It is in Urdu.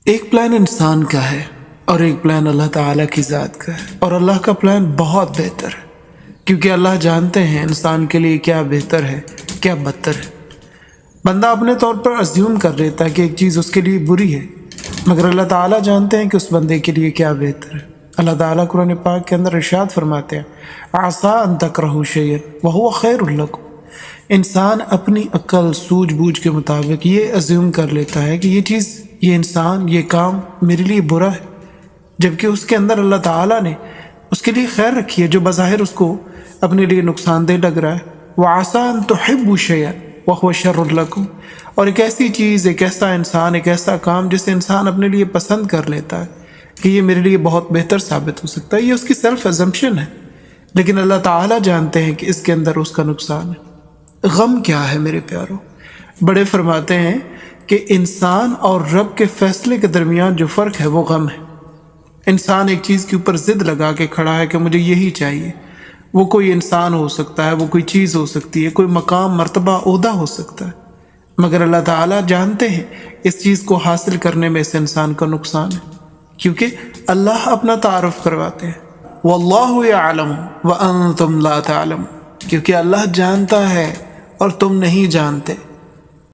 ایک پلان انسان کا ہے اور ایک پلان اللہ تعالیٰ کی ذات کا ہے، اور اللہ کا پلان بہت بہتر ہے، کیونکہ اللہ جانتے ہیں انسان کے لیے کیا بہتر ہے کیا بدتر ہے۔ بندہ اپنے طور پر اسیوم کر لیتا ہے کہ ایک چیز اس کے لیے بری ہے، مگر اللہ تعالیٰ جانتے ہیں کہ اس بندے کے لیے کیا بہتر ہے۔ اللہ تعالیٰ قرآن پاک کے اندر ارشاد فرماتے ہیں عَسَىٰ أَن تَكْرَهُوا شَيْئًا وَهُوَ خَيْرٌ لَكُمْ۔ انسان اپنی عقل سوجھ بوجھ کے مطابق یہ اسیوم کر لیتا ہے کہ یہ چیز، یہ انسان، یہ کام میرے لیے برا ہے، جبکہ اس کے اندر اللہ تعالیٰ نے اس کے لیے خیر رکھی ہے جو بظاہر اس کو اپنے لیے نقصان دہ لگ رہا ہے۔ وَعَسَىٰ أَن تُحِبُّوا شَيْئًا وَهُوَ شَرٌّ لَكُمْ۔ اور ایک ایسی چیز، ایک ایسا انسان، ایک ایسا کام جسے انسان اپنے لیے پسند کر لیتا ہے کہ یہ میرے لیے بہت بہتر ثابت ہو سکتا ہے، یہ اس کی سیلف ازمپشن ہے، لیکن اللہ تعالیٰ جانتے ہیں کہ اس کے اندر اس کا نقصان ہے۔ غم کیا ہے میرے پیارو؟ بڑے فرماتے ہیں کہ انسان اور رب کے فیصلے کے درمیان جو فرق ہے وہ غم ہے۔ انسان ایک چیز کے اوپر ضد لگا کے کھڑا ہے کہ مجھے یہی چاہیے، وہ کوئی انسان ہو سکتا ہے، وہ کوئی چیز ہو سکتی ہے، کوئی مقام، مرتبہ، عہدہ ہو سکتا ہے، مگر اللہ تعالیٰ جانتے ہیں اس چیز کو حاصل کرنے میں اس انسان کا نقصان ہے، کیونکہ اللہ اپنا تعارف کرواتے ہیں وَاللَّهُ يَعْلَمُ وَأَنْتُمْ لَا تَعْلَمُونَ، کیونکہ اللہ جانتا ہے اور تم نہیں جانتے۔